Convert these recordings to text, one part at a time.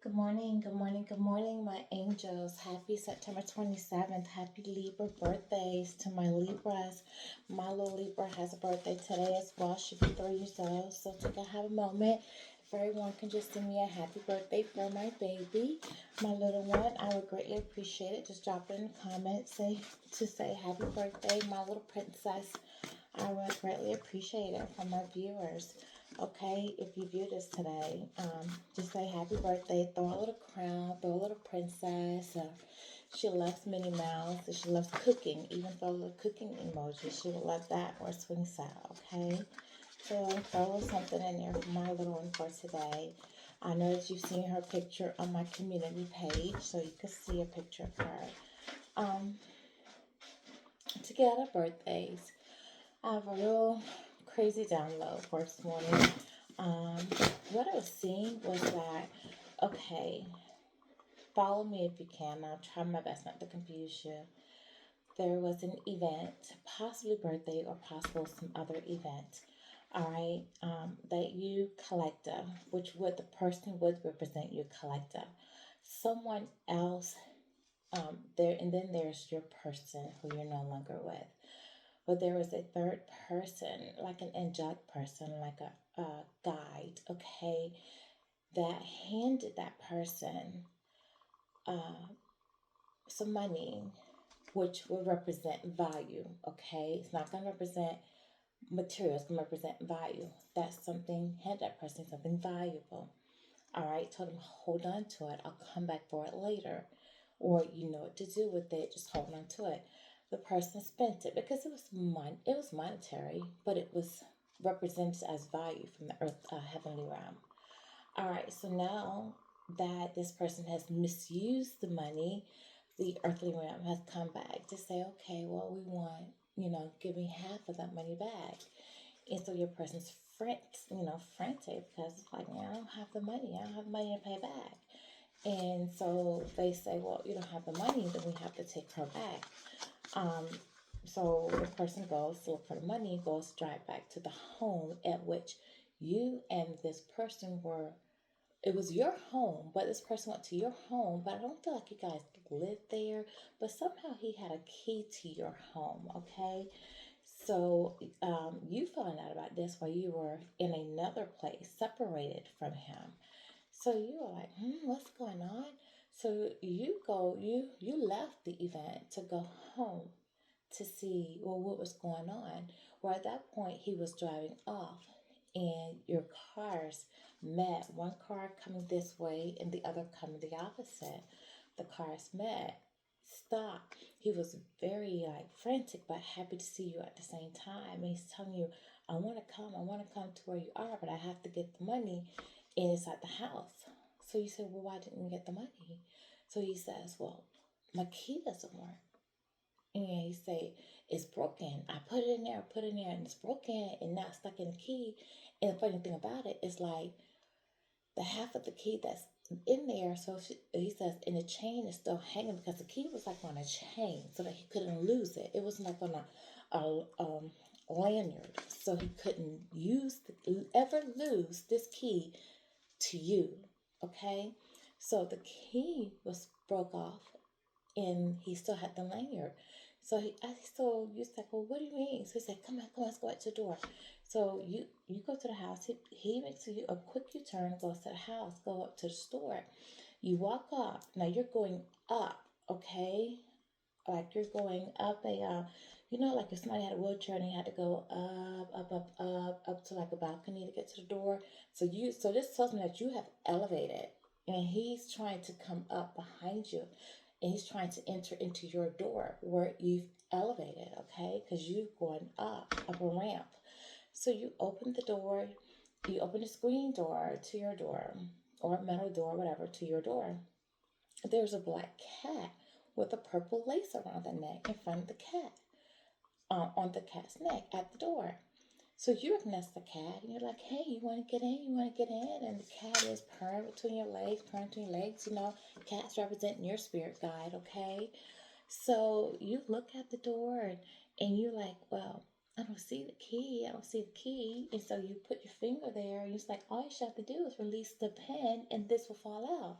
Good morning, good morning, good morning, my angels. Happy September 27th. Happy Libra birthdays to my Libras. My little Libra has a birthday today as well. She'll be 3 years old. So take have a moment. If everyone can just send me a happy birthday for my baby, my little one, I would greatly appreciate it. Just drop it in the comments say happy birthday, my little princess. I would greatly appreciate it from my viewers. Okay, if you view this today, just say happy birthday, throw a little crown, throw a little princess. She loves Minnie Mouse, and she loves cooking, even throw a little cooking emoji. She would love that, or swing set, okay? So throw a little something in there for my little one for today. I know that you've seen her picture on my community page, so you can see a picture of her. To get our birthdays, I have a real crazy download for this morning. What I was seeing was that, okay, follow me if you can. I'll try my best not to confuse you. There was an event, possibly birthday or possible some other event, all right, that you collective, which would the person would represent you collective. Someone else there, and then there's your person who you're no longer with. But there was a third person, like an angelic person, like a guide, okay, that handed that person uh, some money, which will represent value, okay? It's not going to represent material, it's going to represent value. That's something, hand that person something valuable. All right, told him hold on to it. I'll come back for it later. Or you know what to do with it, just hold on to it. The person spent it because it was monetary, but it was represented as value from the earth heavenly realm. All right, so now that this person has misused the money, the earthly realm has come back to say, okay, well, we want, give me half of that money back. And so your person's frantic because it's like, man, I don't have the money. I don't have the money to pay back. And so they say, well, you don't have the money, then we have to take her back. Um, so the person goes to look for the money, goes drive back to the home at which you and this person were. It was your home, but this person went to your home, but I don't feel like you guys lived there. But somehow he had a key to your home, okay? So you found out about this while you were in another place, separated from him. So you were like, what's going on? So you left the event to go home to see what was going on. Well, at that point he was driving off, and your cars met. One car coming this way and the other coming the opposite. The cars met, stopped. He was very like frantic but happy to see you at the same time. And he's telling you, I want to come to where you are, but I have to get the money inside the house. So you say, well, why didn't you get the money? So he says, well, my key doesn't work. And he say, it's broken. I put it in there, and it's broken and not stuck in the key. And the funny thing about it is like the half of the key that's in there. So he says, and the chain is still hanging because the key was like on a chain so that he couldn't lose it. It wasn't like on a lanyard, so he couldn't ever lose this key to you. Okay, so the key was broke off, and he still had the lanyard. So you said, well, what do you mean? So he said, come on, let's go out to the door. So you go to the house. He makes you a quick U-turn, goes to the house, go up to the store. You walk up. Now you're going up, okay? Like you're going up like if somebody had a wheelchair and they had to go up to like a balcony to get to the door. So this tells me that you have elevated, and he's trying to come up behind you, and he's trying to enter into your door where you've elevated, okay? Because you've gone up a ramp. So you open the screen door to your door, or metal door, whatever, to your door. There's a black cat with a purple lace around the neck in front of the cat, on the cat's neck at the door. So you recognize the cat, and you're like, hey, you want to get in? You want to get in? And the cat is purring between your legs, Cats representing your spirit guide, okay? So you look at the door, and you're like, well, I don't see the key. I don't see the key. And so you put your finger there and it's like, all you have to do is release the pen and this will fall out.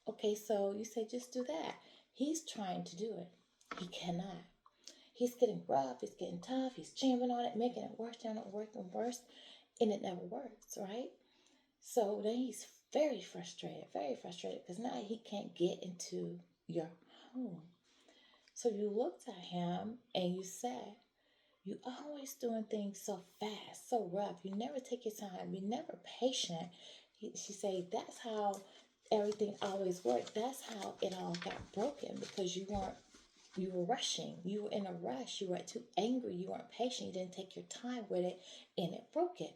Okay, so you say, just do that. He's trying to do it. He cannot. He's getting rough. He's getting tough. He's jamming on it, making it worse, down it working worse. And it never works, right? So then he's very frustrated because now he can't get into your home. So you looked at him and you said, you always doing things so fast, so rough. You never take your time. You're never patient. She said, that's how everything always worked. That's how it all got broken because you were rushing. You were in a rush. You were too angry. You weren't patient. You didn't take your time with it and it broke it.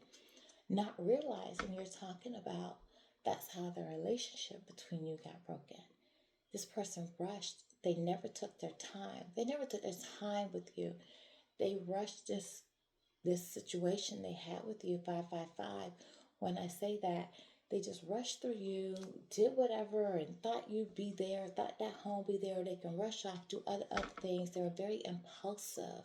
Not realizing you're talking about that's how the relationship between you got broken. This person rushed. They never took their time. They never took their time with you. They rushed this situation they had with you, 555. When I say that, they just rushed through you, did whatever, and thought you'd be there, thought that home be there. They can rush off, do other things. They were very impulsive,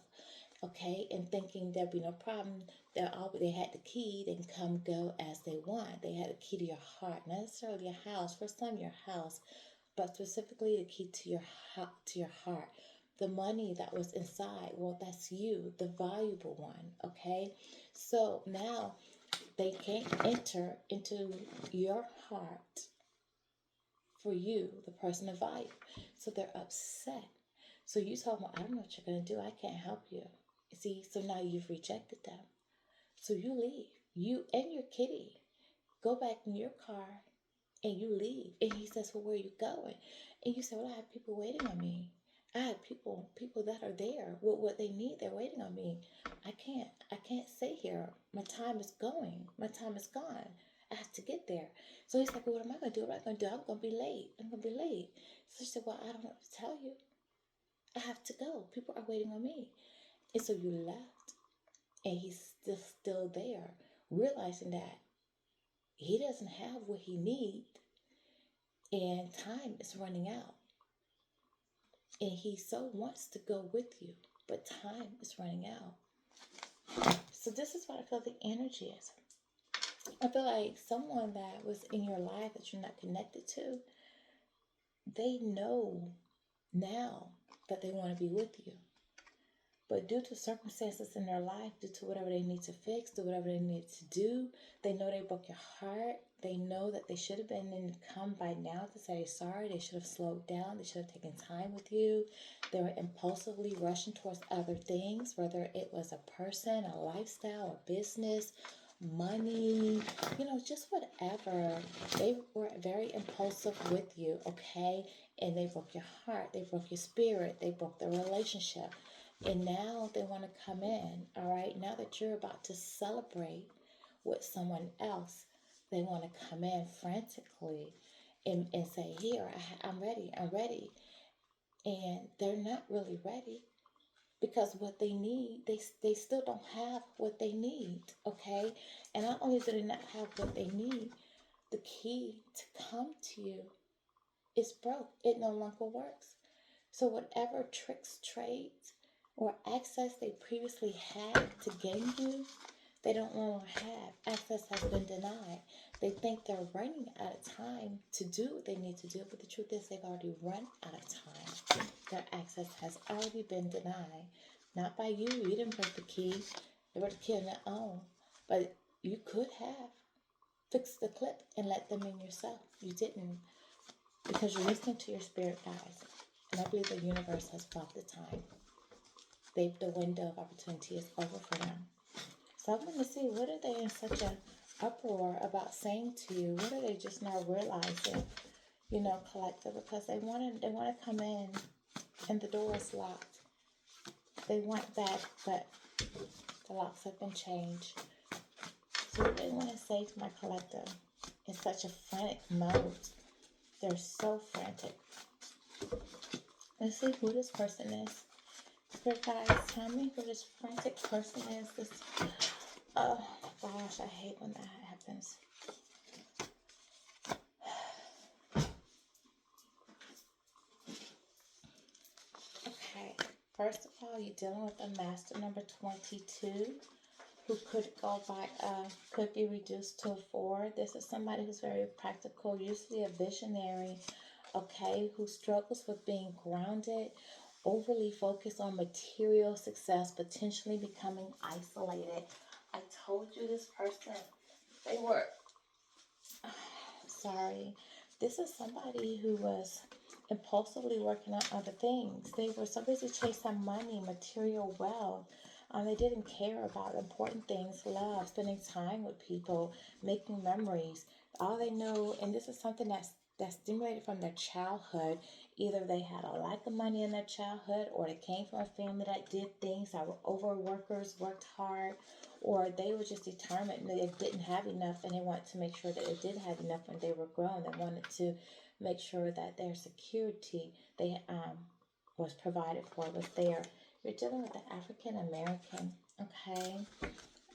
okay, and thinking there'd be no problem. They had the key. They can come go as they want. They had the key to your heart, not necessarily your house. For some, your house, but specifically the key to your heart. The money that was inside, well, that's you, the valuable one, okay? So now they can't enter into your heart for you, the person of value. So they're upset. So you tell them, I don't know what you're going to do. I can't help you. See, so now you've rejected them. So you leave. You and your kitty go back in your car and you leave. And he says, well, where are you going? And you say, well, I have people waiting on me. I have people that are there with what they need. They're waiting on me. I can't stay here. My time is going. My time is gone. I have to get there. So he's like, well, what am I going to do? What am I going to do? I'm going to be late. I'm going to be late. So she said, well, I don't know what to tell you. I have to go. People are waiting on me. And so you left. And he's still there, realizing that he doesn't have what he needs and time is running out. And he so wants to go with you, but time is running out. So this is what I feel the energy is. I feel like someone that was in your life that you're not connected to, they know now that they want to be with you. But due to circumstances in their life, due to whatever they need to fix, do whatever they need to do, they know they broke your heart. They know that they should have been in come by now to say sorry. They should have slowed down. They should have taken time with you. They were impulsively rushing towards other things, whether it was a person, a lifestyle, a business, money, just whatever. They were very impulsive with you, okay? And they broke your heart. They broke your spirit. They broke the relationship. And now they want to come in, all right? Now that you're about to celebrate with someone else, they want to come in frantically and say, here, I'm ready, I'm ready. And they're not really ready because what they need, they still don't have what they need, okay? And not only do they not have what they need, the key to come to you is broke. It no longer works. So whatever tricks, trades, or access they previously had to gain you, they don't longer have. Access has been denied. They think they're running out of time to do what they need to do, but the truth is they've already run out of time. Their access has already been denied. Not by you. You didn't break the key. They broke the key on their own. But you could have fixed the clip and let them in yourself. You didn't because you're listening to your spirit guides. And I believe the universe has brought the time. The window of opportunity is over for them. So I'm going to see, what are they in such an uproar about saying to you? What are they just now realizing, collective? Because they want to come in and the door is locked. They want that, but the locks have been changed. So what do they want to say to my collective in such a frantic mode? They're so frantic. Let's see who this person is. Spirit guys, tell me who this frantic person is. Oh gosh, I hate when that happens. Okay, first of all, you're dealing with a master number 22 who could go by, could be reduced to a 4. This is somebody who's very practical, usually a visionary, okay, who struggles with being grounded, overly focused on material success, potentially becoming isolated. I told you this person, they were, sorry, this is somebody who was impulsively working on other things. They were so busy chasing money, material wealth. They didn't care about important things, love, spending time with people, making memories. All they know, and this is something that's stimulated from their childhood. Either they had a lack of money in their childhood, or they came from a family that did things, that were overworkers, worked hard, or they were just determined and they didn't have enough and they wanted to make sure that they did have enough when they were grown. They wanted to make sure that their security they was provided for, was there. You're dealing with an African American, okay?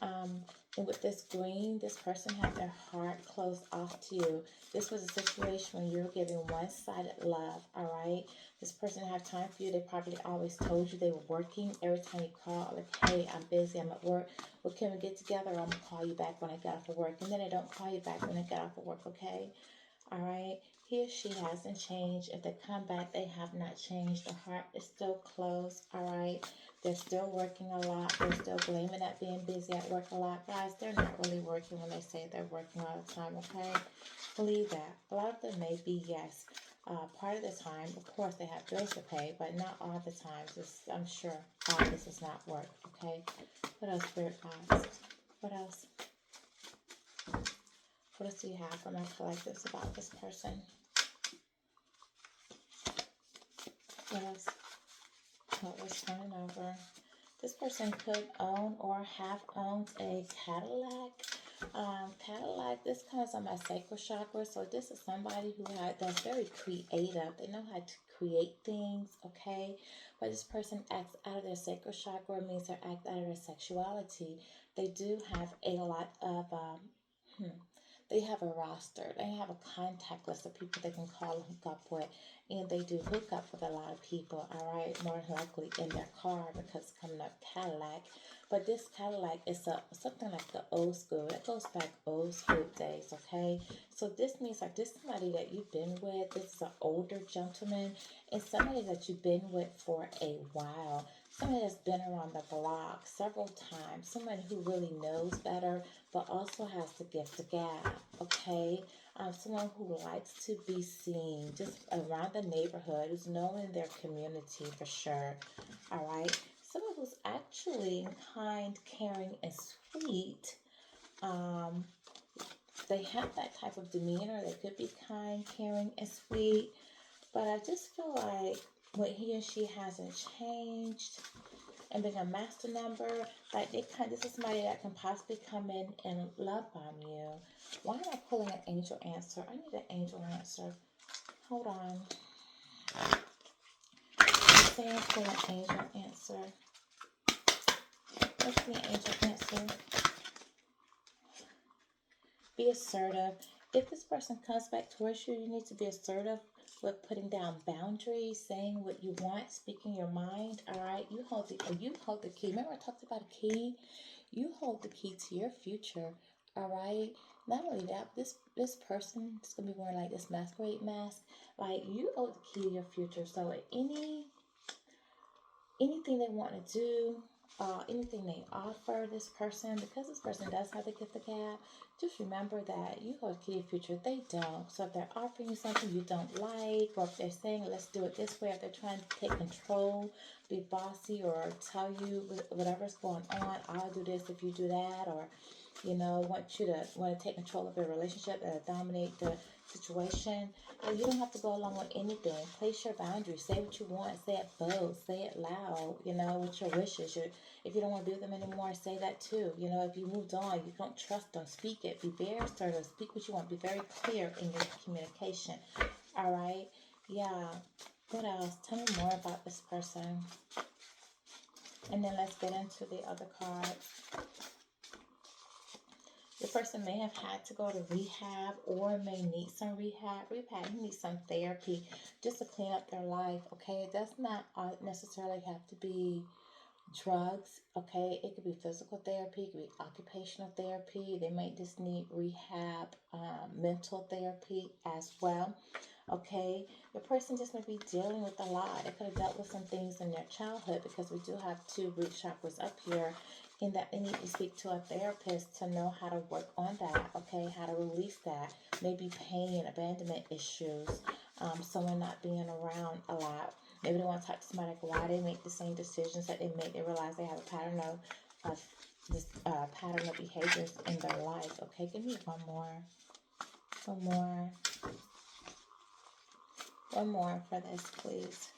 Um, and with this green, this person had their heart closed off to you. This was a situation when you were giving one-sided love, all right? This person didn't have time for you. They probably always told you they were working. Every time you call, like, hey, I'm busy, I'm at work. Well, can we get together? I'm going to call you back when I get off of work. And then they don't call you back when they get off of work, okay? All right? He or she hasn't changed. If they come back, they have not changed. The heart is still closed, all right? They're still working a lot. They're still blaming at being busy at work a lot. Guys, they're not really working when they say they're working all the time, okay? Believe that. A lot of them may be, yes. Part of the time, of course, they have bills to pay, but not all the time. I'm sure all this is not work, okay? What else, Spirit Guides? What else? What else do you have for my collectives about this person? What else? What was turning over? This person could own or have owned a Cadillac. Cadillac, this comes on my sacral chakra. So this is somebody that's very creative. They know how to create things, okay? But this person acts out of their sacral chakra, means they act out of their sexuality. They do have a lot of, they have a roster. They have a contact list of people they can call and hook up with. And they do hook up with a lot of people, all right? More than likely in their car because it's coming up Cadillac. But this Cadillac is something like the old school. It goes back old school days, okay? So this means like this is somebody that you've been with. This is an older gentleman. It's somebody that you've been with for a while. Somebody that's been around the block several times. Somebody who really knows better, but also has the gift of gab, okay? Someone who likes to be seen just around the neighborhood, who's known in their community for sure, all right? Someone who's actually kind, caring, and sweet. They have that type of demeanor. They could be kind, caring, and sweet, but I just feel like what he and she hasn't changed. And being a master number, like this is somebody that can possibly come in and love bomb you. Why am I pulling an angel answer? I need an angel answer. Hold on. Say I'm pulling an angel answer. Let's see an angel answer. Be assertive. If this person comes back towards you, you need to be assertive with putting down boundaries, saying what you want, speaking your mind. All right, you hold the key. Remember I talked about a key. You hold the key to your future. All right. Not only that, this person is gonna be wearing like this masquerade mask. Like you hold the key to your future. So anything they want to do, anything they offer this person, because this person does have the gift of gab, just remember that you hold the key to your future. They don't. So if they're offering you something you don't like, or if they're saying, let's do it this way, if they're trying to take control, be bossy, or tell you whatever's going on, I'll do this if you do that, or, want to take control of your relationship and dominate the situation. You don't have to go along with anything. Place your boundaries. Say what you want. Say it bold. Say it loud. With your wishes. If you don't want to be with them anymore, say that too. If you moved on, you don't trust them, speak it. Be very assertive. Speak what you want. Be very clear in your communication. All right? Yeah. What else? Tell me more about this person. And then let's get into the other cards. The person may have had to go to rehab or may need some rehab, need some therapy just to clean up their life, okay? It does not necessarily have to be drugs, okay? It could be physical therapy, it could be occupational therapy. They might just need rehab, mental therapy as well, okay? The person just may be dealing with a lot. They could have dealt with some things in their childhood because we do have two root chakras up here, in that they need to speak to a therapist to know how to work on that, okay? How to release that. Maybe pain, abandonment issues, someone not being around a lot. Maybe they want to talk to somebody like why they make the same decisions that they make. They realize they have a pattern of this pattern of behaviors in their life. Okay, give me one more, one more for this, please.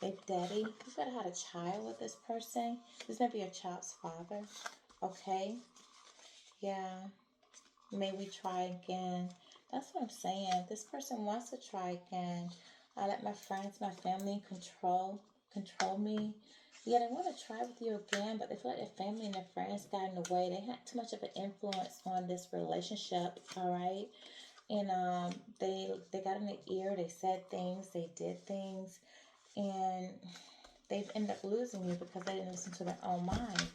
Big Daddy, you could have had a child with this person. This may be your child's father. Okay, yeah. May we try again? That's what I'm saying. This person wants to try again. I let my friends, my family control me. Yeah, they want to try with you again, but they feel like their family and their friends got in the way. They had too much of an influence on this relationship, all right? And they got in the ear. They said things. They did things, and they've ended up losing you because they didn't listen to their own mind.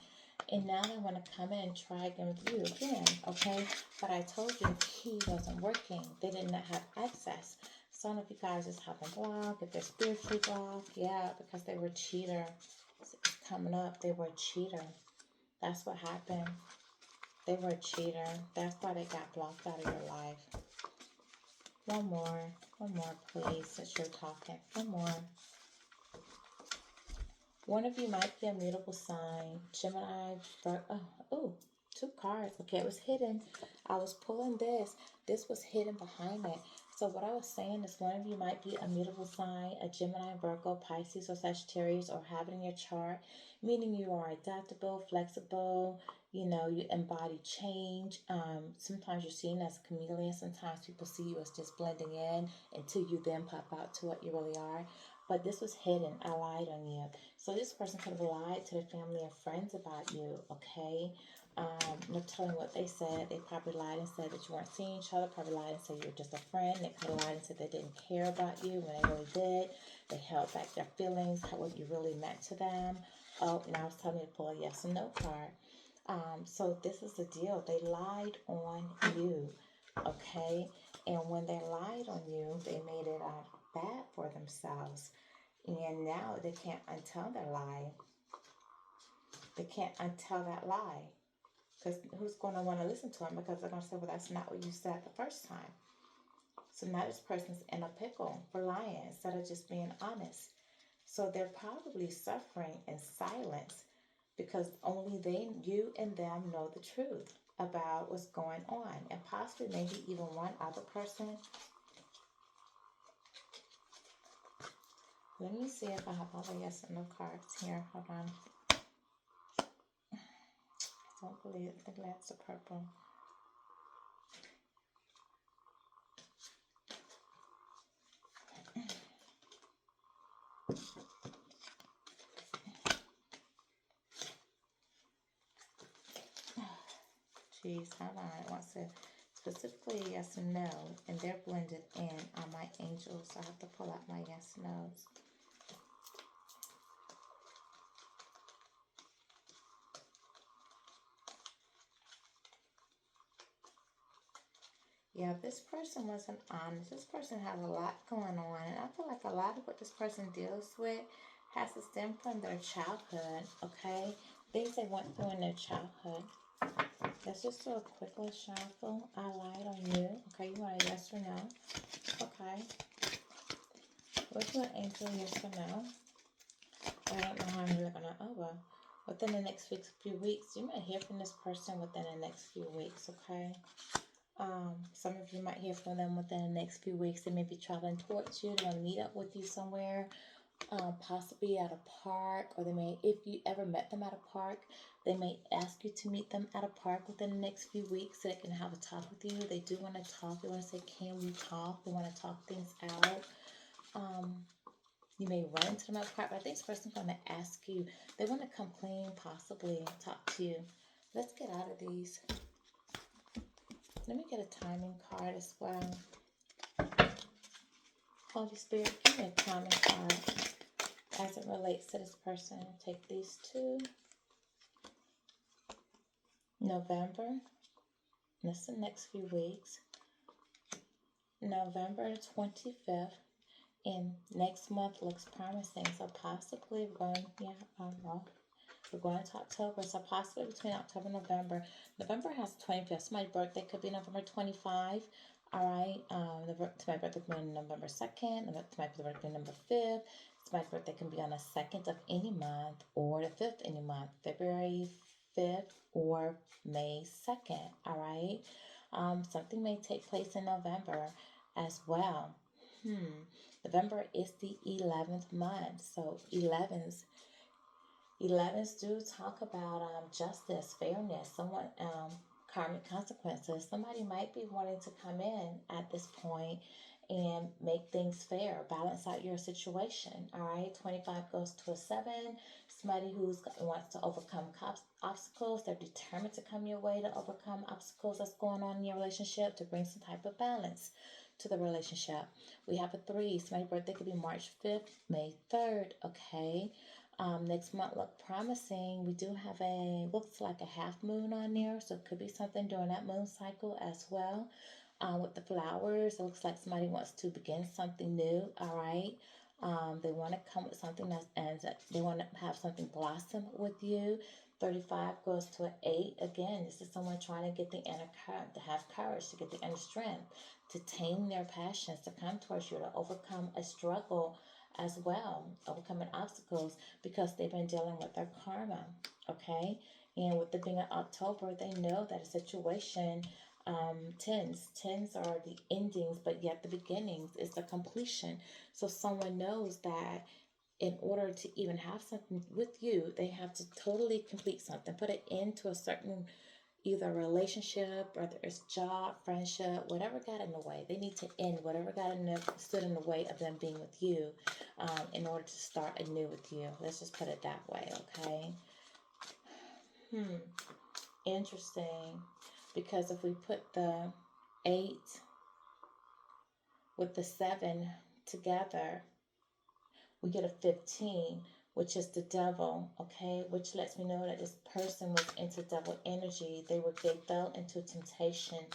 And now they want to come in and try again with you again, okay? But I told you the key wasn't working. They did not have access. Some of you guys just have them blocked, if they're spiritually blocked, yeah, because they were a cheater. It's coming up, they were a cheater. That's what happened. They were a cheater. That's why they got blocked out of your life. One more, please, since you're talking. One more. One of you might be a mutable sign. Gemini, two cards. Okay, it was hidden. I was pulling this. This was hidden behind it. So what I was saying is one of you might be a mutable sign, a Gemini, Virgo, Pisces, or Sagittarius, or have it in your chart, meaning you are adaptable, flexible, you embody change. Sometimes you're seen as a chameleon. Sometimes people see you as just blending in until you then pop out to what you really are. But this was hidden. I lied on you. So this person could have lied to their family and friends about you, okay? Not telling what they said. They probably lied and said that you weren't seeing each other. Probably lied and said you were just a friend. They could have lied and said they didn't care about you when they really did. They held back their feelings, what you really meant to them. Oh, now it's telling me to pull a yes or no card. So this is the deal. They lied on you, okay? And when they lied on you, they made it bad for themselves. And now they can't untell their lie. They can't untell that lie. Because who's going to want to listen to them? Because they're going to say, well, that's not what you said the first time. So now this person's in a pickle for lying instead of just being honest. So they're probably suffering in silence because only you and them know the truth about what's going on. And possibly maybe even one other person. Let me see if I have all the yes and no cards here. Hold on. I don't believe it. I think that's the purple. Jeez, hold on. It wants to specifically yes and no, and they're blended in on my angels. So I have to pull out my yes no's. Yeah, this person wasn't honest. This person has a lot going on, and I feel like a lot of what this person deals with has to stem from their childhood, okay? Things they went through in their childhood. Let's just do a quick little shuffle. I lied on you. Okay, you want a yes or no? Okay. What's your angel, yes or no? I don't know how I'm really gonna. Oh well. Within the next few weeks, you might hear from this person within the next few weeks. Okay. Some of you might hear from them within the next few weeks. They may be traveling towards you. They want to meet up with you somewhere, possibly at a park, or they may, if you ever met them at a park, they may ask you to meet them at a park within the next few weeks so they can have a talk with you. They do want to talk. They want to say, can we talk? They want to talk things out. You may run into them at a park, but I think this person's going to ask you. They want to come clean, possibly, and talk to you. Let's get out of these. Let me get a timing card as well. Holy Spirit, give me a timing card as it relates to this person. Take these two. November. That's the next few weeks. November 25th. And next month looks promising. So possibly we're going to October. So possibly between October and November. November has the 25th. So my birthday could be November 25. All right. My birthday could be on November 2nd. My birthday could be November 5th. So my birthday can be on the 2nd of any month or the 5th any month. February 5th or May 2nd. All right. Something may take place in November as well. November is the 11th month. So 11s do talk about justice, fairness, somewhat karmic consequences. Somebody might be wanting to come in at this point and make things fair, balance out your situation. All right, 25 goes to a 7. Somebody who wants to overcome obstacles. They're determined to come your way to overcome obstacles that's going on in your relationship, to bring some type of balance to the relationship. We have a 3. So my birthday could be March 5th, May 3rd. Okay. Next month look promising. We do have looks like a half moon on there. So it could be something during that moon cycle as well. With the flowers, it looks like somebody wants to begin something new. All right. They want to come with something they want to have something blossom with you. 35 goes to an 8. Again, this is someone trying to get the inner courage, to have courage, to get the inner strength, to tame their passions, to come towards you, to overcome a struggle as well, overcoming obstacles because they've been dealing with their karma. Okay, and with it being in October, they know that a situation tens are the endings, but yet the beginnings is the completion. So someone knows that in order to even have something with you, they have to totally complete something, put an end to a certain either relationship, whether it's job, friendship, whatever got in the way. They need to end whatever stood in the way of them being with you in order to start anew with you. Let's just put it that way, okay? Interesting. Because if we put the 8 with the 7 together, we get a 15, which is the devil, okay? Which lets me know that this person was into devil energy. They fell into temptation,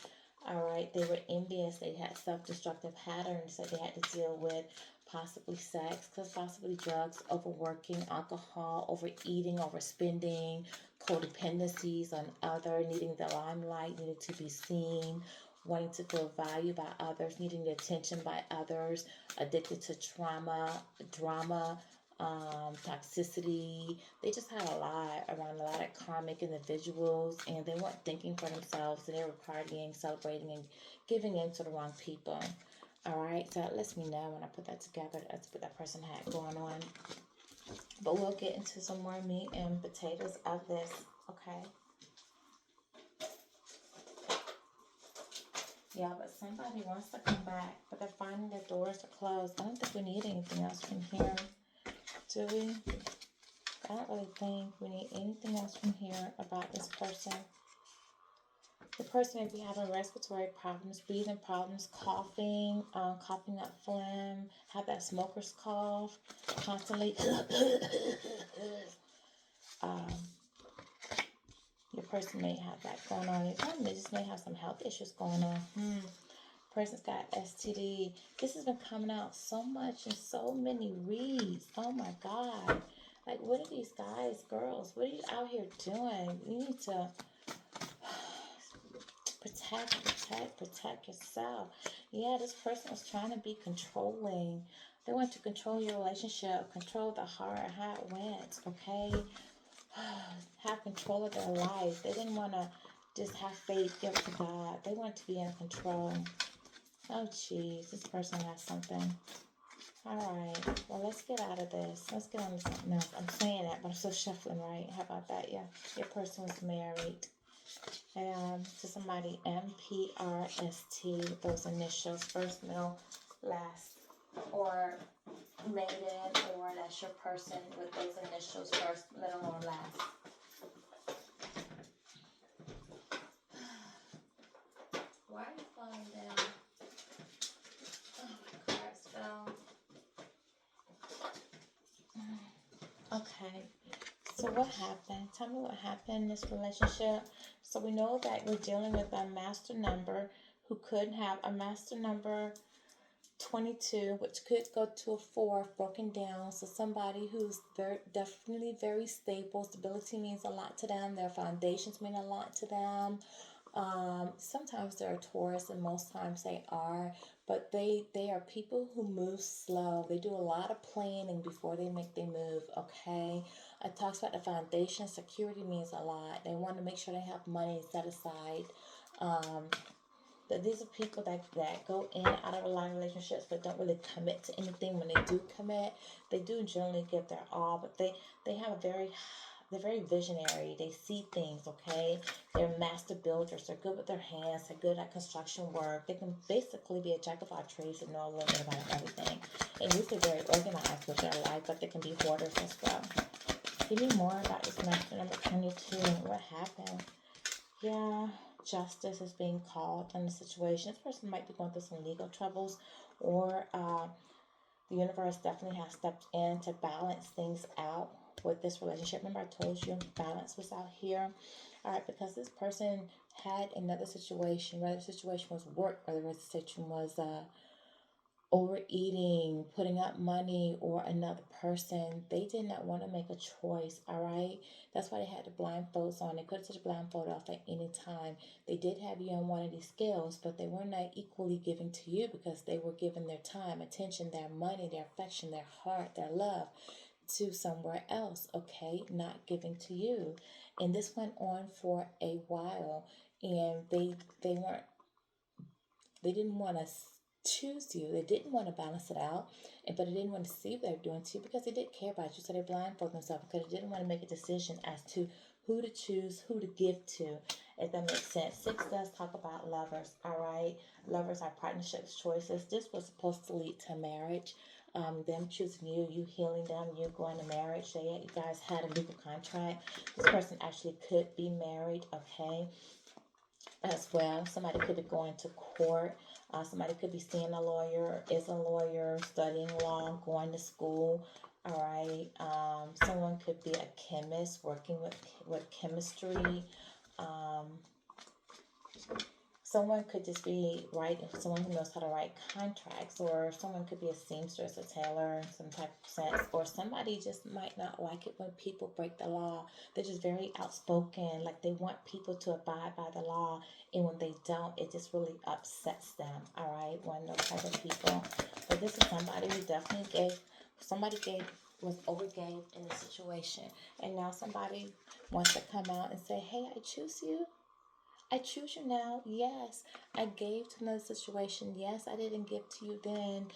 all right? They were envious. They had self-destructive patterns that they had to deal with, possibly sex, possibly drugs, overworking, alcohol, overeating, overspending, codependencies on others, needing the limelight, needing to be seen, wanting to feel valued by others, needing the attention by others, addicted to trauma, drama, toxicity. They just had a lot around a lot of karmic individuals, and they weren't thinking for themselves, and they were partying, celebrating, and giving in to the wrong people. All right, so that lets me know when I put that together, that's what that person had going on. But we'll get into some more meat and potatoes of this, okay? Yeah, but somebody wants to come back, but they're finding their doors are closed. I don't think we need anything else from here, do we? I don't really think we need anything else from here about this person. The person may be having respiratory problems, breathing problems, coughing, coughing up phlegm, have that smoker's cough, constantly. Your person may have that going on. They just may have some health issues going on. Person's got STD. This has been coming out so much in so many reads. Oh my God. Like, what are these guys, girls? What are you out here doing? You need to protect yourself. Yeah, this person was trying to be controlling. They want to control your relationship, control the heart, how it went, okay? Have control of their life. They didn't want to just have faith, give it to God. They want to be in control. Oh, jeez, this person has something. All right, well, let's get out of this. Let's get on to something else. I'm saying that, but I'm still shuffling, right? How about that? Yeah, your person was married. To somebody, MPRST, with those initials, first, middle, last, or maiden, or that's your person with those initials, first, middle, or last. Okay. So what happened? Tell me what happened in this relationship. So we know that we're dealing with a master number who could have a master number 22, which could go to a 4 broken down. So somebody who's definitely very stable. Stability means a lot to them. Their foundations mean a lot to them. Sometimes they're a Taurus, and most times they are, but they are people who move slow. They do a lot of planning before they make their move. Okay, it talks about the foundation. Security means a lot. They want to make sure they have money set aside. Um, but these are people that go in and out of a lot of relationships but don't really commit to anything. When they do commit, they do generally give their all, but they have a very they're very visionary. They see things, okay? They're master builders. They're good with their hands. They're good at construction work. They can basically be a jack of all trades and know a little bit about everything. And usually very organized with their life, but they can be hoarders as well. Give me more about this master number 22 and what happened. Yeah, justice is being called in the situation. This person might be going through some legal troubles, or the universe definitely has stepped in to balance things out with this relationship. Remember, I told you balance was out here. All right, because this person had another situation, whether the situation was work, whether the situation was overeating, putting up money, or another person, they did not want to make a choice. All right, that's why they had the blindfolds on. They could have took the blindfold off at any time. They did have you on one of these scales, but they were not equally giving to you because they were giving their time, attention, their money, their affection, their heart, their love to somewhere else. Okay, not giving to you. And this went on for a while, and they didn't want to choose you. They didn't want to balance it out, but they didn't want to see what they were doing to you because they did care about you. So they blindfolded themselves because they didn't want to make a decision as to who to choose, who to give to, if that makes sense. Six does talk about lovers, all right? Lovers are partnerships, choices. This was supposed to lead to marriage. Them choosing you, you healing them, you going to marriage. You guys had a legal contract. This person actually could be married, okay? As well. Somebody could be going to court. Somebody could be seeing a lawyer, is a lawyer, studying law, going to school. All right. Someone could be a chemist working with chemistry. Um, Someone could just be writing, someone who knows how to write contracts, or someone could be a seamstress, a tailor in some type of sense, or somebody just might not like it when people break the law. They're just very outspoken, like they want people to abide by the law, and when they don't, it just really upsets them. All right, one of those type of people. But this is somebody who definitely was overgave in the situation, and now somebody wants to come out and say, "Hey, I choose you." I choose you now. Yes, I gave to another situation. Yes, I didn't give to you then.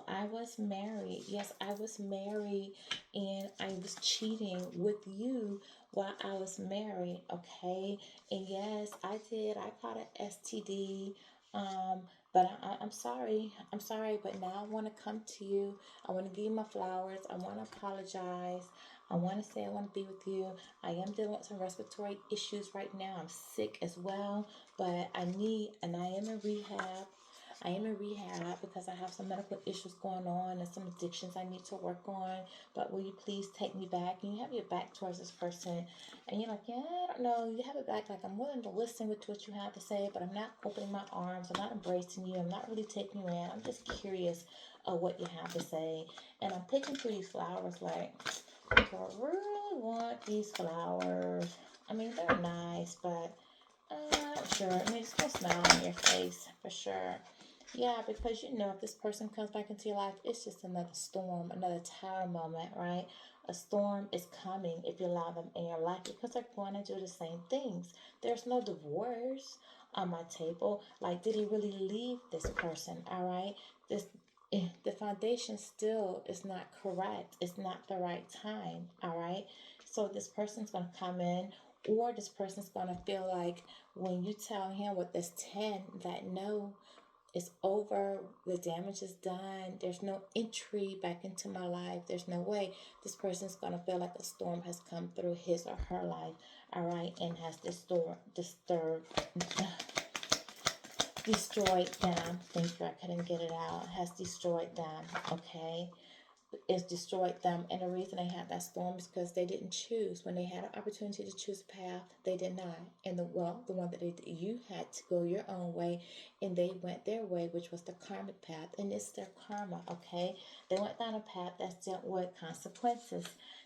I was married. Yes, I was married and I was cheating with you while I was married. Okay. And yes, I did. I caught an STD. But I'm sorry. I'm sorry. But now I want to come to you. I want to give you my flowers. I want to apologize. I want to say I want to be with you. I am dealing with some respiratory issues right now. I'm sick as well, but and I am in rehab. I am in rehab because I have some medical issues going on and some addictions I need to work on. But will you please take me back? And you have your back towards this person, and you're like, yeah, I don't know. You have it back like I'm willing to listen to what you have to say, but I'm not opening my arms. I'm not embracing you. I'm not really taking you in. I'm just curious of what you have to say. And I'm picking through these flowers like, do I really want these flowers? I mean, they're nice, but I'm not sure. I mean, it's gonna smile on your face for sure. Yeah, because if this person comes back into your life, it's just another storm, another tower moment, right? A storm is coming if you allow them in your life because they're going to do the same things. There's no divorce on my table. Like, did he really leave this person? All right, this the foundation still is not correct. It's not the right time. All right, so this person's gonna come in, or this person's gonna feel like when you tell him with this 10 that no, it's over, the damage is done, there's no entry back into my life, there's no way, this person's gonna feel like a storm has come through his or her life, all right, and has destroyed them. Thank you, I couldn't get it out. Has destroyed them, okay? It's destroyed them. And the reason they had that storm is because they didn't choose. When they had an opportunity to choose a path, they did not. And the one that you had to go your own way, and they went their way, which was the karmic path. And it's their karma, okay? They went down a path that's dealt with consequences,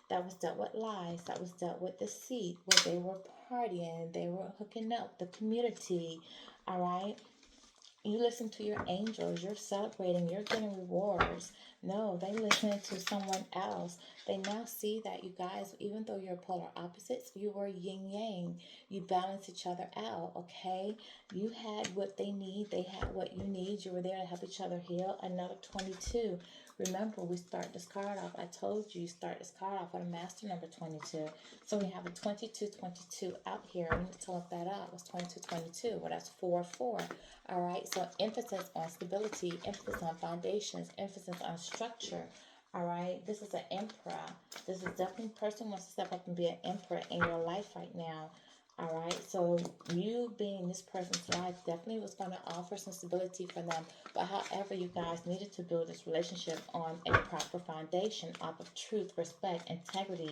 that was dealt with lies, that was dealt with deceit, where they were partying, they were hooking up, the community, all right? You listen to your angels, you're celebrating, you're getting rewards. No, they listening to someone else. They now see that you guys, even though you're polar opposites, you were yin yang. You balance each other out, okay? You had what they need, they had what you need. You were there to help each other heal. Another 22. Remember, we start this card off. I told you, you start this card off with a master number 22. So we have a 2222 out here. We need to look that up. It's 2222. Well, that's 4 4. All right. So emphasis on stability, emphasis on foundations, emphasis on structure. All right. This is an emperor. This is definitely a person who wants to step up and be an emperor in your life right now. All right, so you being this person's life definitely was going to offer some stability for them. But however, you guys needed to build this relationship on a proper foundation off of truth, respect, integrity.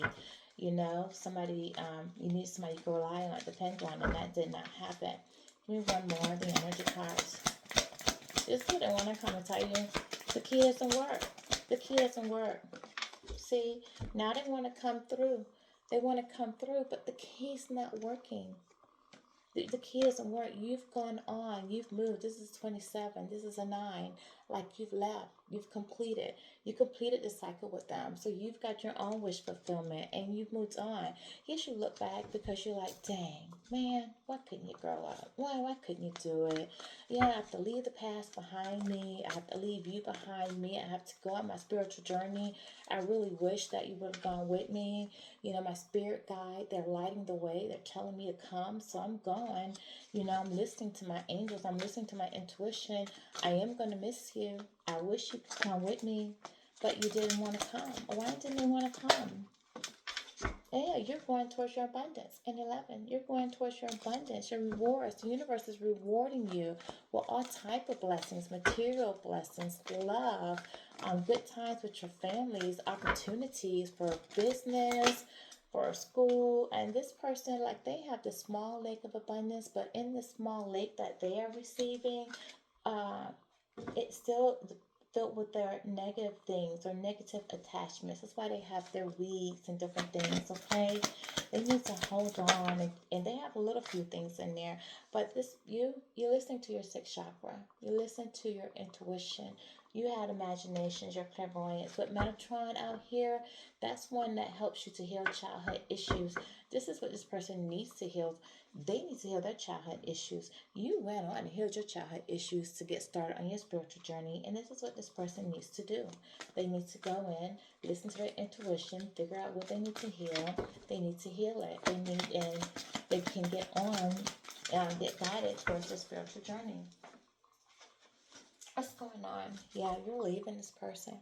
You know, somebody, you need somebody you can rely on, depend on, and that did not happen. Give me one more of the energy cards. This kid didn't want to come and tell you the key doesn't work. The key doesn't work. See, now they want to come through. They want to come through, but the key's not working. The key doesn't work. You've gone on. You've moved. This is 27. This is a 9. Like you've left. You've completed. You completed the cycle with them. So you've got your own wish fulfillment and you've moved on. Yes, you look back because you're like, dang, man, why couldn't you grow up? Why couldn't you do it? Yeah, I have to leave the past behind me. I have to leave you behind me. I have to go on my spiritual journey. I really wish that you would have gone with me. You know, my spirit guide, they're lighting the way. They're telling me to come. So I'm going. You know, I'm listening to my angels. I'm listening to my intuition. I am going to miss you. I wish you could come with me, but you didn't want to come. Why didn't you want to come? Yeah, you're going towards your abundance. In 11, you're going towards your abundance, your rewards. The universe is rewarding you with all type of blessings, material blessings, love, good times with your families, opportunities for business, for school. And this person, like, they have the small lake of abundance, but in the small lake that they are receiving, uh, it's still filled with their negative things or negative attachments. That's why they have their weeds and different things, okay? They need to hold on, and they have a little few things in there. But this, you're listening to your sixth chakra. You listen to your intuition. You had imaginations, your clairvoyance. With Metatron out here, that's one that helps you to heal childhood issues. This is what this person needs to heal. They need to heal their childhood issues. You went on and healed your childhood issues to get started on your spiritual journey, and this is what this person needs to do. They need to go in, listen to their intuition, figure out what they need to heal. They need to heal it. And they can get on and get guided towards their spiritual journey. What's going on? Yeah, you're leaving this person.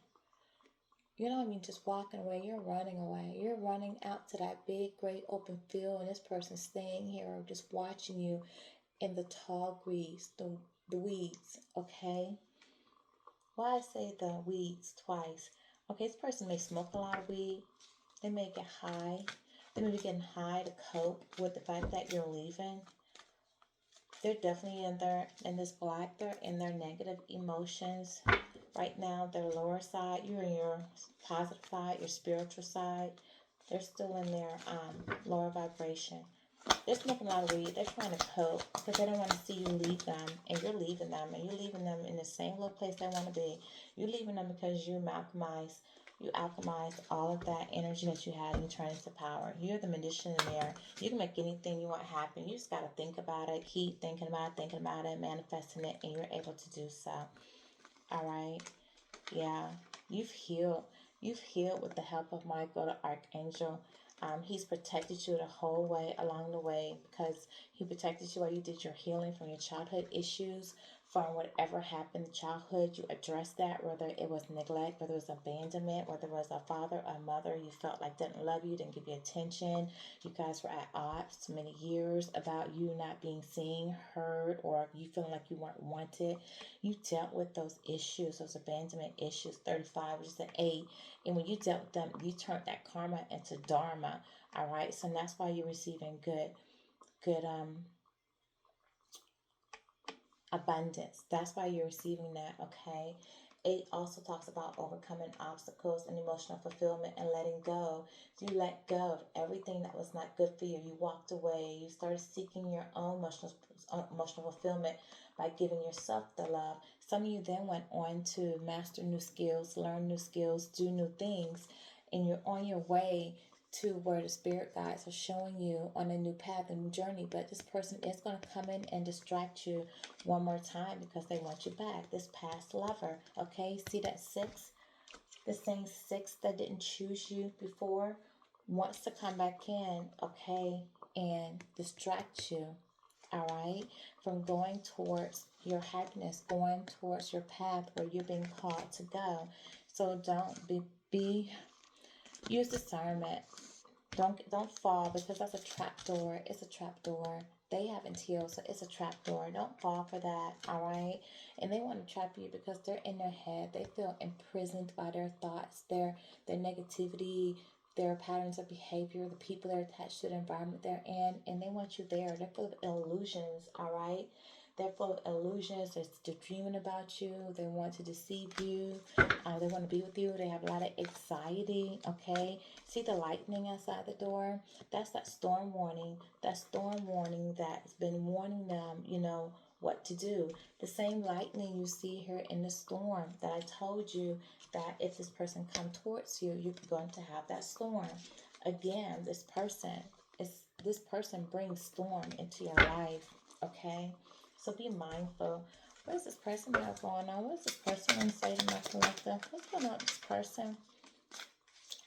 You know what I mean? Just walking away. You're running away. You're running out to that big, great open field, and this person's staying here, just watching you in the tall greens, the weeds, okay? Why I say the weeds twice? Okay, this person may smoke a lot of weed. They may get high. They may be getting high to cope with the fact that you're leaving. They're definitely in this black, they're in their negative emotions. Right now, their lower side, you're in your positive side, your spiritual side. They're still in their lower vibration. They're smoking a lot of weed. They're trying to cope because they don't want to see you leave them, and you're leaving them, and you're leaving them in the same little place they want to be. You're leaving them because you alchemized all of that energy that you had and you turned into power. You're the magician in there. You can make anything you want happen. You just got to think about it, keep thinking about it, manifesting it, and you're able to do so. All right. Yeah. You've healed. You've healed with the help of Michael, the Archangel. He's protected you the whole way along the way because he protected you while you did your healing from your childhood issues, from whatever happened in childhood. You address that, whether it was neglect, whether it was abandonment, whether it was a father or mother you felt like didn't love you, didn't give you attention. You guys were at odds many years about you not being seen, heard, or you feeling like you weren't wanted. You dealt with those issues, those abandonment issues. 35, which is an 8. And when you dealt with them, you turned that karma into dharma. All right. So that's why you're receiving good abundance. That's why you're receiving that, okay? 8 also talks about overcoming obstacles and emotional fulfillment and letting go. So you let go of everything that was not good for you. You walked away. You started seeking your own emotional fulfillment by giving yourself the love. Some of you then went on to master new skills, learn new skills, do new things, and you're on your way to where the spirit guides are showing you on a new path, a new journey. But this person is going to come in and distract you one more time because they want you back. This past lover, okay? See that 6? The same 6 that didn't choose you before wants to come back in, okay, and distract you, all right, from going towards your happiness, going towards your path where you're being called to go. So don't be use discernment. Don't fall, because that's a trap door. It's a trap door. They haven't healed, so it's a trap door. Don't fall for that, all right? And they want to trap you because they're in their head. They feel imprisoned by their thoughts, their negativity, their patterns of behavior, the people they're attached to, the environment they're in, and they want you there. They're full of illusions, all right? They're full of illusions. They're dreaming about you. They want to deceive you. They want to be with you. They have a lot of anxiety, okay? See the lightning outside the door? That's that storm warning. That storm warning that's been warning them, what to do. The same lightning you see here in the storm that I told you that if this person come towards you, you're going to have that storm. Again, this person brings storm into your life, okay? So be mindful. What does this person have going on? What does this person want to say to my collective? What's going on with this person?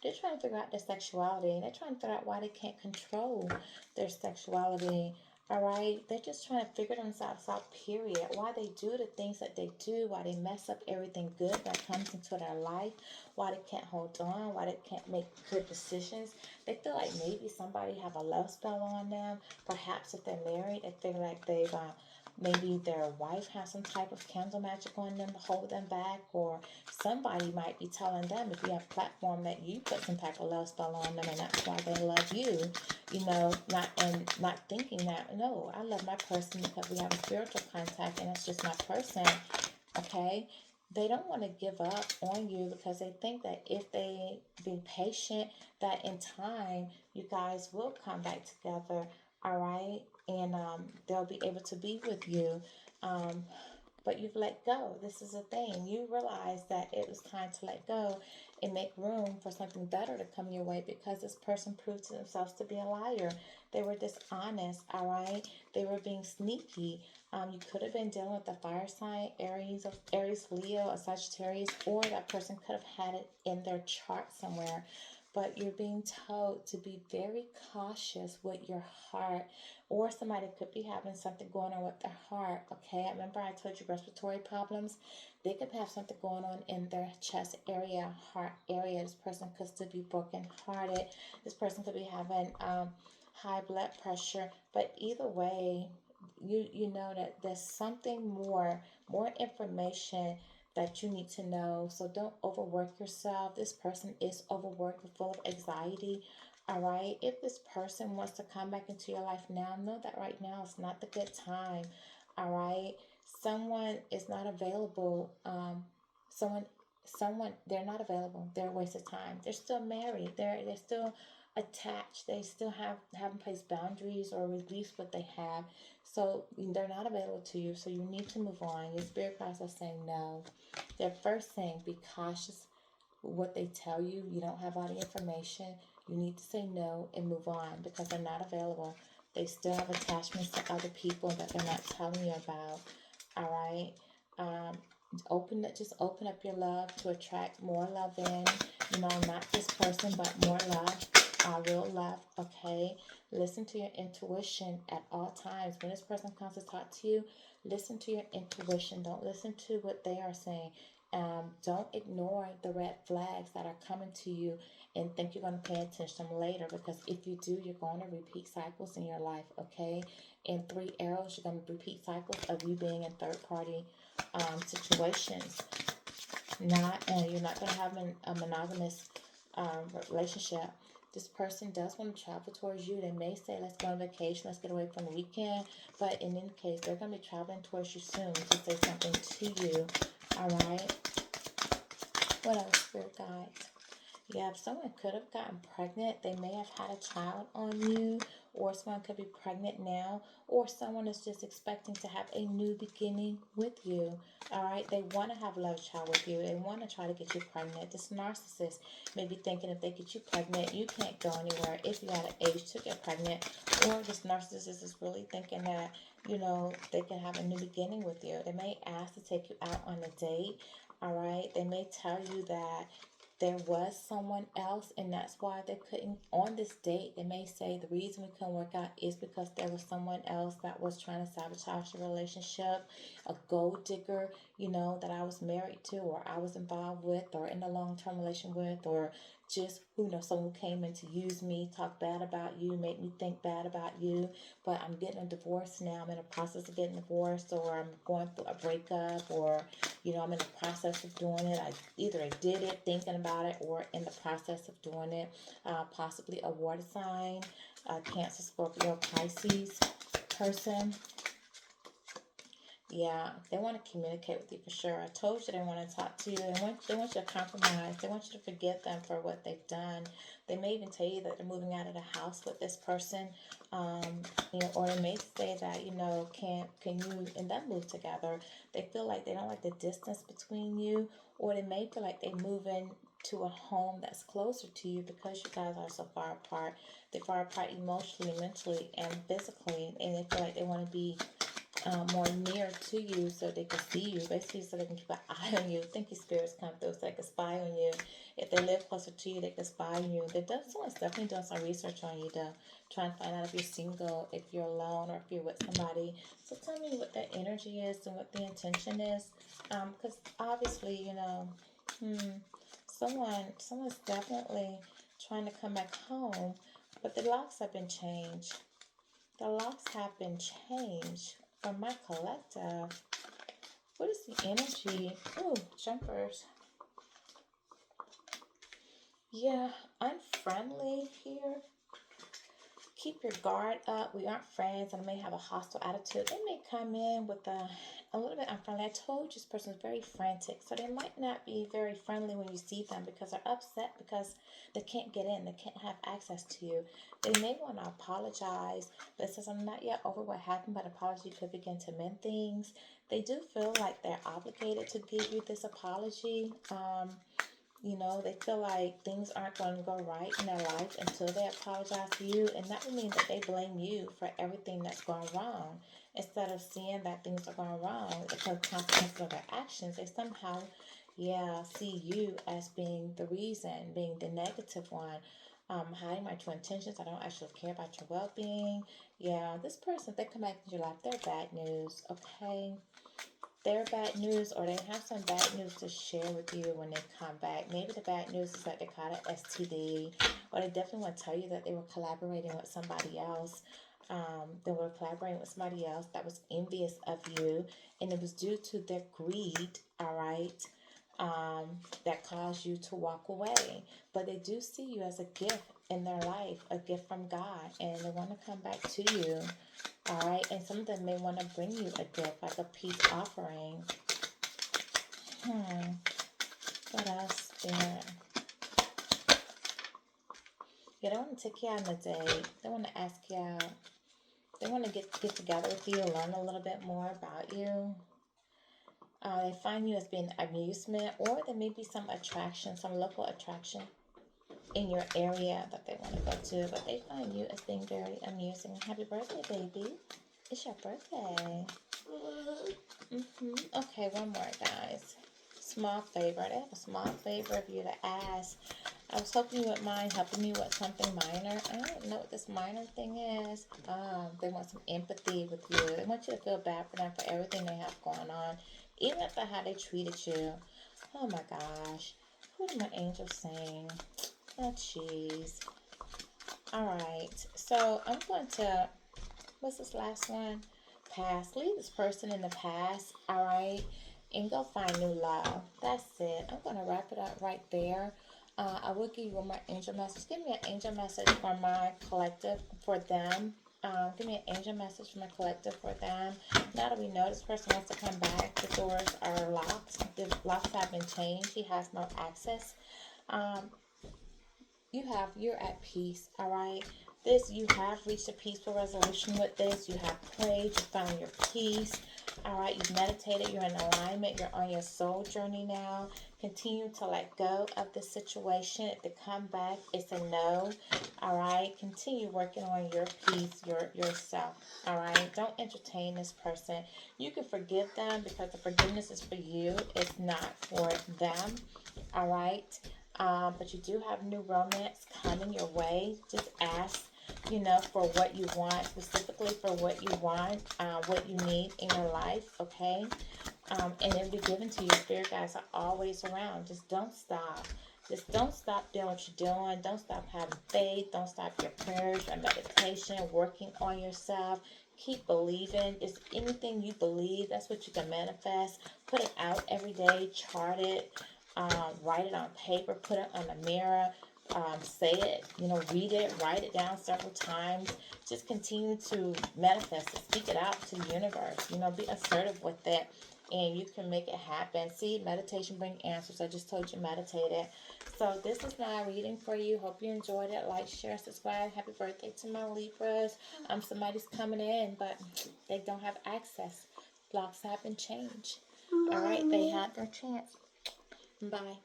They're trying to figure out their sexuality. They're trying to figure out why they can't control their sexuality. All right? They're just trying to figure themselves out, period. Why they do the things that they do, why they mess up everything good that comes into their life, why they can't hold on, why they can't make good decisions. They feel like maybe somebody have a love spell on them. Perhaps if they're married, they feel like they've maybe their wife has some type of candle magic on them to hold them back, or somebody might be telling them, if you have a platform, that you put some type of love spell on them and that's why they love you, not thinking that, no, I love my person because we have a spiritual contact and it's just my person, okay? They don't want to give up on you because they think that if they be patient, that in time you guys will come back together, all right? And they'll be able to be with you. But you've let go. This is a thing. You realize that it was time to let go and make room for something better to come your way, because this person proved to themselves to be a liar. They were dishonest, all right? They were being sneaky. You could have been dealing with a fire sign, Aries, Leo, a Sagittarius, or that person could have had it in their chart somewhere. But you're being told to be very cautious with your heart, or somebody could be having something going on with their heart, okay? I remember I told you respiratory problems. They could have something going on in their chest area, heart area. This person could still be broken-hearted. This person could be having high blood pressure. But either way, you know that there's something more information that you need to know. So don't overwork yourself. This person is overworked and full of anxiety. All right. If this person wants to come back into your life now, know that right now is not the good time. All right. Someone is not available. Someone they're not available. They're a waste of time. They're still married. They're still attached. They still haven't placed boundaries or released what they have. So they're not available to you. So you need to move on. Your spirit guides are saying no. They're first saying be cautious what they tell you. You don't have all the information. You need to say no and move on because they're not available. They still have attachments to other people that they're not telling you about. All right. Just open up your love to attract more love in. Not this person, but more love. Real love. Okay. Listen to your intuition at all times. When this person comes to talk to you, listen to your intuition. Don't listen to what they are saying. Don't ignore the red flags that are coming to you and think you're going to pay attention to them later, because if you do, you're going to repeat cycles in your life, okay? In 3 arrows, you're going to repeat cycles of you being in third party situations. You're not going to have a monogamous relationship. This person does want to travel towards you. They may say, let's go on vacation, let's get away from the weekend. But in any case, they're going to be traveling towards you soon to say something to you. All right. What else, Spirit Guides? Yeah, someone could have gotten pregnant. They may have had a child on you, or someone could be pregnant now, or someone is just expecting to have a new beginning with you. All right, they want to have a love child with you. They want to try to get you pregnant. This narcissist may be thinking if they get you pregnant, you can't go anywhere if you had an age to get pregnant. Or this narcissist is really thinking that, they can have a new beginning with you. They may ask to take you out on a date. All right, they may tell you that there was someone else and that's why they couldn't on this date. They may say the reason we couldn't work out is because there was someone else that was trying to sabotage the relationship, a gold digger, that I was married to or I was involved with or in a long-term relation with, or just someone who came in to use me, talk bad about you, make me think bad about you. But I'm getting a divorce now. I'm in the process of getting divorced, or I'm going through a breakup, or I'm in the process of doing it. I did it, thinking about it, or in the process of doing it. Possibly a water sign, Cancer, Scorpio, Pisces person. Yeah, they want to communicate with you for sure. I told you they want to talk to you. They want you to compromise. They want you to forgive them for what they've done. They may even tell you that they're moving out of the house with this person. Or they may say that, can you and them move together? They feel like they don't like the distance between you, or they may feel like they move in to a home that's closer to you because you guys are so far apart. They're far apart emotionally, mentally, and physically, and they feel like they want to be more near to you so they can see you, basically so they can keep an eye on you. Think your spirits come through so they can spy on you. If they live closer to you, they can spy on you. Someone's definitely doing some research on you to try and find out if you're single, if you're alone, or if you're with somebody. So tell me what the energy is and what the intention is, because obviously, someone's definitely trying to come back home, but the locks have been changed. The locks have been changed. For my collective, what is the energy? Ooh, jumpers. Yeah, unfriendly here. Keep your guard up. We aren't friends, and I may have a hostile attitude. They may come in with a little bit unfriendly. I told you this person is very frantic, so they might not be very friendly when you see them because they're upset because they can't get in. They can't have access to you. They may want to apologize, but it says I'm not yet over what happened, but apology could begin to mend things. They do feel like they're obligated to give you this apology. They feel like things aren't going to go right in their life until they apologize to you. And that would mean that they blame you for everything that's gone wrong. Instead of seeing that things are going wrong because consequences of their actions, they somehow, see you as being the reason, being the negative one. Hiding my true intentions. I don't actually care about your well-being. Yeah, this person, if they come back into your life, they're bad news, okay? They're bad news, or they have some bad news to share with you when they come back. Maybe the bad news is that they caught an STD, or they definitely want to tell you that they were collaborating with somebody else. That was envious of you, and it was due to their greed, all right, that caused you to walk away. But they do see you as a gift in their life, a gift from God, and they want to come back to you. All right, and some of them may want to bring you a gift, like a peace offering. What else there? Yeah, they want to take you out on a date. They want to ask you out. They want to get together with you, learn a little bit more about you. They find you as being amusement, or there may be some attraction, some local attraction in your area that they want to go to, but they find you as being very amusing. Happy birthday, baby. It's your birthday. Okay, one more, guys. Small favor. They have a small favor of you to ask. I was hoping you would mind helping me with something minor. I don't know what this minor thing is. They want some empathy with you. They want you to feel bad for them for everything they have going on, even if how they treated you. Oh my gosh. What are my angels saying? Oh, jeez. Alright. So I'm going to, what's this last one? Past. Leave this person in the past. Alright. And go find new love. That's it. I'm going to wrap it up right there. I will give you my angel message. Give me an angel message for my collective for them. Give me an angel message for my collective for them. Now that we know this person wants to come back, the doors are locked. The locks have been changed. He has no access. Um, you're at peace. All right. This, you have reached a peaceful resolution with this. You have prayed. You found your peace. All right. You've meditated. You're in alignment. You're on your soul journey now. Continue to let go of the situation. If they come back, it's a no. All right. Continue working on your peace, yourself. All right. Don't entertain this person. You can forgive them because the forgiveness is for you. It's not for them. All right. But you do have new romance coming your way. Just ask, for what you want, specifically for what you want, what you need in your life, okay? And it'll be given to you. Spirit guides are always around. Just don't stop. Just don't stop doing what you're doing. Don't stop having faith. Don't stop your prayers, your meditation, working on yourself. Keep believing. It's anything you believe, that's what you can manifest. Put it out every day. Chart it. Write it on paper. Put it on the mirror. Say it. Read it. Write it down several times. Just continue to manifest it. Speak it out to the universe. Be assertive with it. And you can make it happen. See, meditation brings answers. I just told you meditate it. So this is my reading for you. Hope you enjoyed it. Like, share, subscribe. Happy birthday to my Libras. Somebody's coming in, but they don't have access. Blocks have been changed. All right, they had their chance. Bye.